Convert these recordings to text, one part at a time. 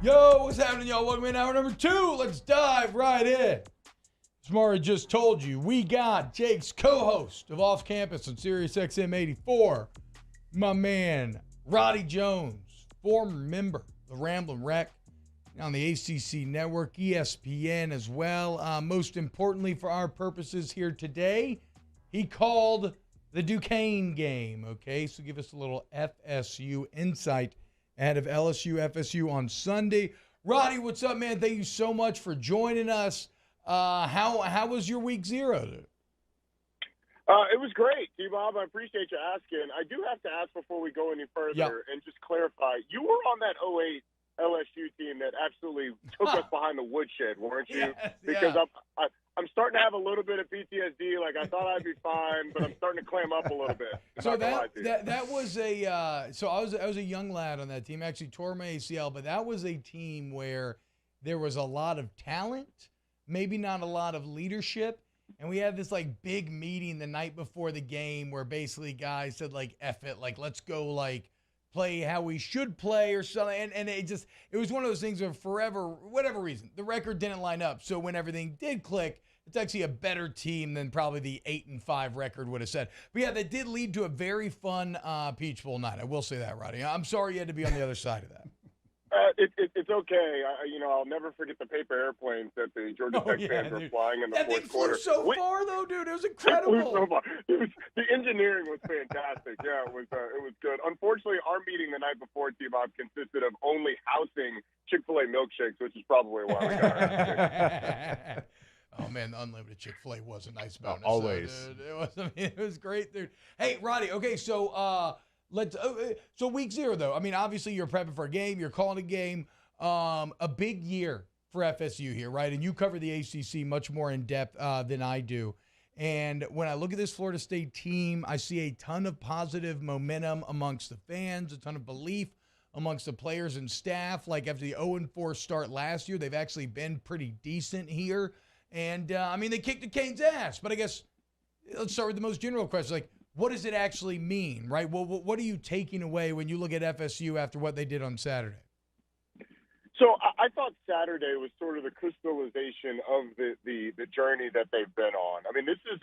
Yo, what's happening, y'all? Welcome in hour number 2. Let's dive right in. As Mari just told you, we got Jake's co-host of Off Campus on Sirius XM 84, my man, Roddy Jones, former member of the Ramblin' Wreck on the ACC Network, ESPN as well. Most importantly for our purposes here today, he called the Duquesne game, okay? So give us a little FSU insight ahead of LSU FSU on Sunday. Roddy, what's up, man? Thank you so much for joining us. How was your week 0, dude? It was great, T-Bob. I appreciate you asking. I do have to ask before we go any further and just clarify. You were on that '08 LSU team that absolutely took us behind the woodshed, weren't you? Yes, because yeah. I'm starting to have a little bit of PTSD. Like, I thought I'd be fine, but I'm starting to clam up a little bit. So that was a so I was a young lad on that team. Actually tore my ACL, but that was a team where there was a lot of talent, maybe not a lot of leadership. And we had this like big meeting the night before the game where basically guys said like, F it, like let's go like play how we should play or something. And it was one of those things where forever, whatever reason, the record didn't line up. So when everything did click, it's actually a better team than probably the 8-5 record would have said. But yeah, that did lead to a very fun Peach Bowl night. I will say that, Roddy. I'm sorry you had to be on the other side of that. It's okay. I'll never forget the paper airplanes that the Georgia Tech fans were flying in the fourth quarter. That thing flew so far, though, dude. It was incredible. It flew so far. The engineering was fantastic. Yeah, it was good. Unfortunately, our meeting the night before, T-Bob, consisted of only housing Chick-fil-A milkshakes, which is probably why we got it. Oh, man, the unlimited Chick-fil-A was a nice bonus. Always. Dude. It was great, dude. Hey, Roddy, okay, so so week 0, though. I mean, obviously you're prepping for a game. You're calling a game. A big year for FSU here, right? And you cover the ACC much more in depth than I do. And when I look at this Florida State team, I see a ton of positive momentum amongst the fans, a ton of belief amongst the players and staff. Like after the 0-4 start last year, they've actually been pretty decent here. And, I mean, they kicked the Canes' ass. But I guess let's start with the most general question. Like, what does it actually mean, right? Well, what are you taking away when you look at FSU after what they did on Saturday? So I thought Saturday was sort of the crystallization of the journey that they've been on. I mean, this is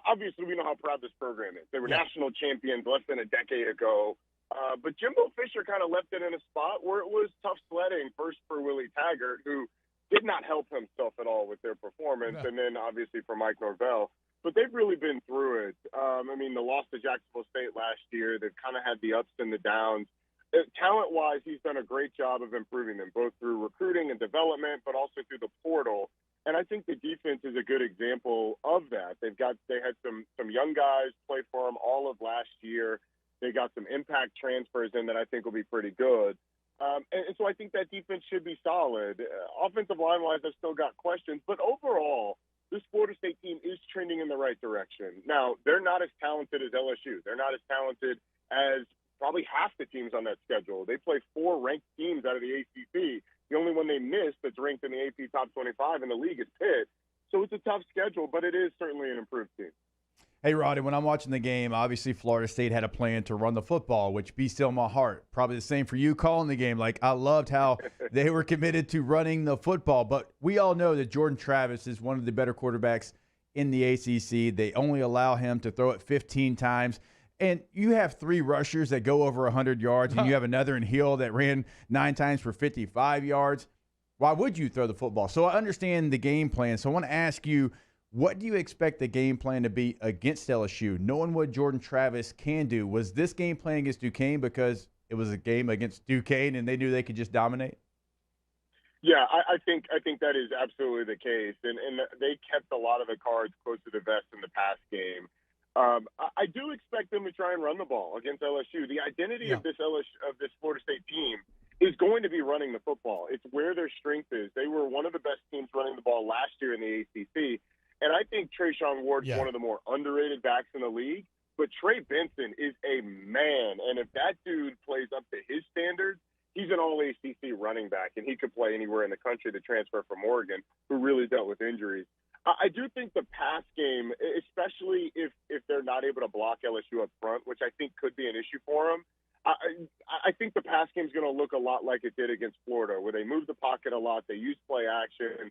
obviously we know how proud this program is. They were national champions less than a decade ago. But Jimbo Fisher kind of left it in a spot where it was tough sledding, first for Willie Taggart, who did not help himself at all with their performance, and then obviously for Mike Norvell. But they've really been through it. I mean, the loss to Jacksonville State last year, they've kind of had the ups and the downs. Talent-wise, he's done a great job of improving them, both through recruiting and development, but also through the portal. And I think the defense is a good example of that. They had some young guys play for them all of last year. They got some impact transfers in that I think will be pretty good. And so I think that defense should be solid. Offensive line-wise, I've still got questions. But overall, this Florida State team is trending in the right direction. Now, they're not as talented as LSU. They're not as talented as probably half the teams on that schedule. They play 4 ranked teams out of the ACC. The only one they missed that's ranked in the AP top 25 in the league is Pitt. So it's a tough schedule, but it is certainly an improved team. Hey, Roddy, when I'm watching the game, obviously Florida State had a plan to run the football, which be still my heart. Probably the same for you calling the game. Like, I loved how they were committed to running the football. But we all know that Jordan Travis is one of the better quarterbacks in the ACC. They only allow him to throw it 15 times. And you have 3 rushers that go over 100 yards, and you have another in Hill that ran 9 times for 55 yards. Why would you throw the football? So I understand the game plan. So I want to ask you, what do you expect the game plan to be against LSU, knowing what Jordan Travis can do? Was this game plan against Duquesne because it was a game against Duquesne and they knew they could just dominate? Yeah, I think that is absolutely the case. And they kept a lot of the cards close to the vest in the past game. I do expect them to try and run the ball against LSU. The identity of this Florida State team is going to be running the football. It's where their strength is. They were one of the best teams running the ball last year in the ACC. And I think Trayshawn Ward's one of the more underrated backs in the league. But Trey Benson is a man. And if that dude plays up to his standards, he's an all-ACC running back, and he could play anywhere in the country to transfer from Oregon, who really dealt with injuries. I do think the pass game, especially if they're not able to block LSU up front, which I think could be an issue for them, I, I think the pass game is going to look a lot like it did against Florida, where they move the pocket a lot, they use play action,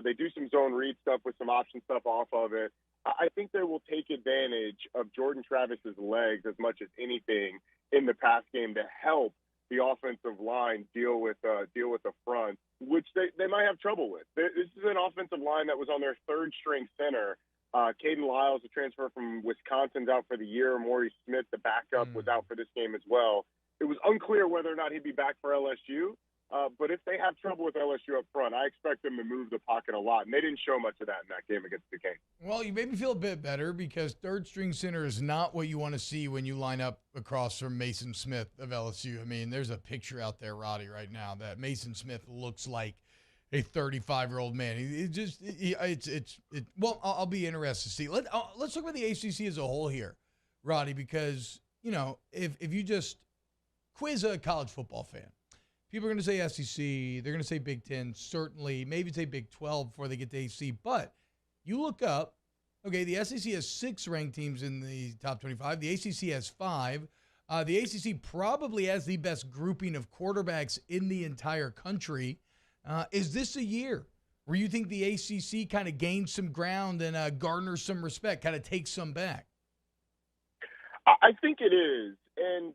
they do some zone read stuff with some option stuff off of it. I think they will take advantage of Jordan Travis's legs as much as anything in the pass game to help the offensive line deal with the front, which they might have trouble with. This is an offensive line that was on their third string center. Caden Lyles, a transfer from Wisconsin's out for the year. Maurice Smith, the backup, was out for this game as well. It was unclear whether or not he'd be back for LSU. But if they have trouble with LSU up front, I expect them to move the pocket a lot. And they didn't show much of that in that game against Duquesne. Well, you made me feel a bit better because third-string center is not what you want to see when you line up across from Mason Smith of LSU. I mean, there's a picture out there, Roddy, right now that Mason Smith looks like a 35-year-old man. Well, I'll be interested to see. Let's talk about the ACC as a whole here, Roddy, because, you know, if you just quiz a college football fan, people are going to say SEC. They're going to say Big Ten, certainly. Maybe say Big 12 before they get to ACC. But you look up, okay, the SEC has 6 ranked teams in the top 25. The ACC has 5. The ACC probably has the best grouping of quarterbacks in the entire country. Is this a year where you think the ACC kind of gains some ground and garners some respect, kind of takes some back? I think it is. And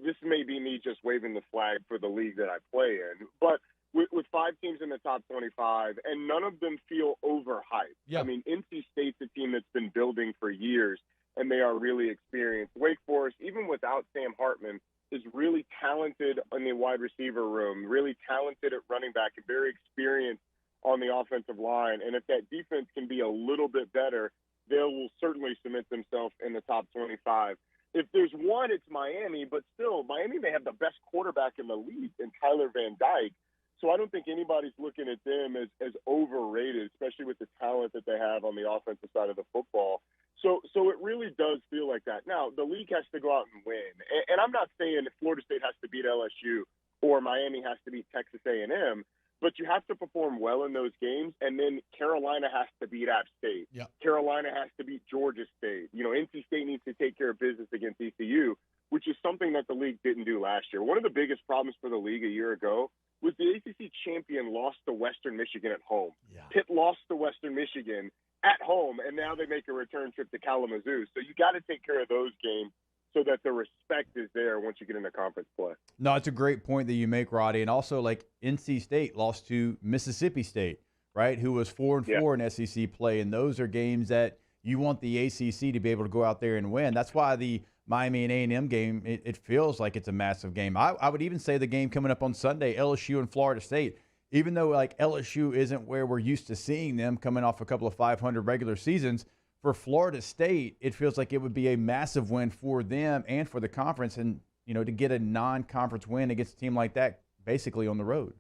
this may be me just waving the flag for the league that I play in, but with 5 teams in the top 25, and none of them feel overhyped. Yep. I mean, NC State's a team that's been building for years, and they are really experienced. Wake Forest, even without Sam Hartman, is really talented in the wide receiver room, really talented at running back, and very experienced on the offensive line. And if that defense can be a little bit better, they will certainly cement themselves in the top 25. If there's one, it's Miami, but still, Miami may have the best quarterback in the league in Tyler Van Dyke. So I don't think anybody's looking at them as overrated, especially with the talent that they have on the offensive side of the football. So it really does feel like that. Now, the league has to go out and win. And I'm not saying that Florida State has to beat LSU or Miami has to beat Texas A&M, but you have to perform well in those games, and then Carolina has to beat App State. Yep. Carolina has to beat Georgia State. You know, NC State needs to take care of business against ECU, which is something that the league didn't do last year. One of the biggest problems for the league a year ago was the ACC champion lost to Western Michigan at home. Yeah. Pitt lost to Western Michigan at home, and now they make a return trip to Kalamazoo. So you got to take care of those games so that the respect is there once you get into conference play. No, it's a great point that you make, Roddy. And also, like, NC State lost to Mississippi State, right, who was 4-4 in SEC play. And those are games that you want the ACC to be able to go out there and win. That's why the Miami and A&M game, it feels like it's a massive game. I would even say the game coming up on Sunday, LSU and Florida State, even though, like, LSU isn't where we're used to seeing them coming off a couple of 500 regular seasons, for Florida State, it feels like it would be a massive win for them and for the conference, and, you know, to get a non-conference win against a team like that basically on the road.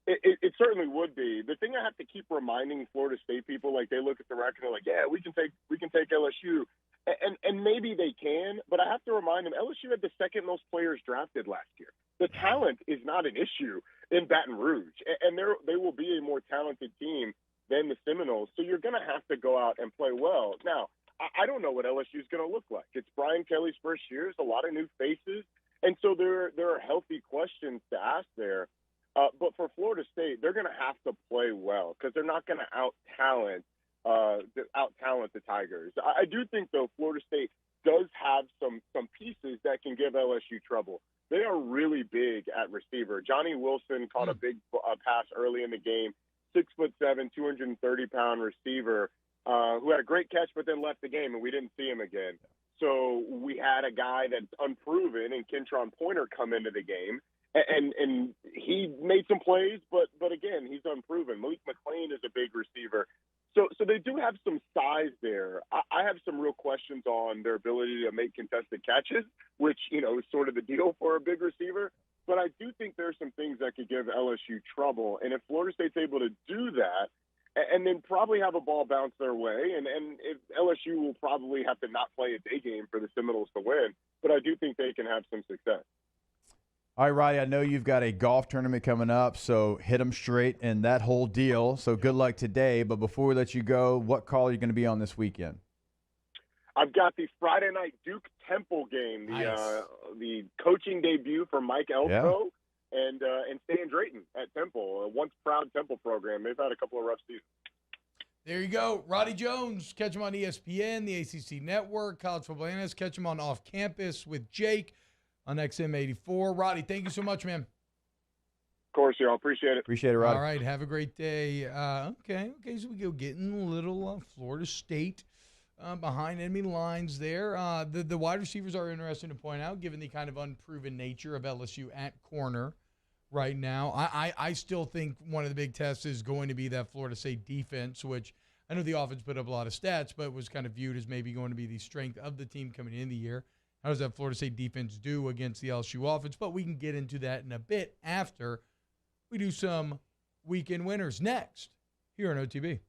It certainly would be. The thing I have to keep reminding Florida State people, like, they look at the record and they're like, yeah, we can take LSU. And maybe they can, but I have to remind them, LSU had the second most players drafted last year. The talent is not an issue in Baton Rouge, and they will be a more talented team than the Seminoles. So you're going to have to go out and play well. Now, I don't know what LSU is going to look like. It's Brian Kelly's first year. There's a lot of new faces. And so there are healthy questions to ask there. But for Florida State, they're going to have to play well because they're not going to out-talent the Tigers. I do think, though, Florida State does have some pieces that can give LSU trouble. They are really big at receiver. Johnny Wilson caught a big pass early in the game. 6'7", 230-pound receiver who had a great catch, but then left the game, and we didn't see him again. So we had a guy that's unproven, and Kentron Pointer, come into the game, and he made some plays, but again, he's unproven. Malik McLean is a big receiver. So they do have some size there. I have some real questions on their ability to make contested catches, which, you know, is sort of the deal for a big receiver. But I do think there's some things that could give LSU trouble. And if Florida State's able to do that, and then probably have a ball bounce their way, and if LSU will probably have to not play a day game for the Seminoles to win, but I do think they can have some success. All right, Roddy, I know you've got a golf tournament coming up, so hit them straight and that whole deal. So good luck today. But before we let you go, what call are you going to be on this weekend? I've got the Friday night Duke Temple game, the coaching debut for Mike Elko and Stan Drayton at Temple, a once proud Temple program. They've had a couple of rough seasons. There you go. Roddy Jones, catch him on ESPN, the ACC Network, College Football Analyst. Catch him on Off Campus with Jake on XM84. Roddy, thank you so much, man. Of course, y'all. Appreciate it. Appreciate it, Roddy. All right, have a great day. Okay, so we go getting a little Florida State behind enemy lines there. The wide receivers are interesting to point out, given the kind of unproven nature of LSU at corner right now. I still think one of the big tests is going to be that Florida State defense, which I know the offense put up a lot of stats, but was kind of viewed as maybe going to be the strength of the team coming in the year. How does that Florida State defense do against the LSU offense? But we can get into that in a bit after we do some weekend winners next here on OTB.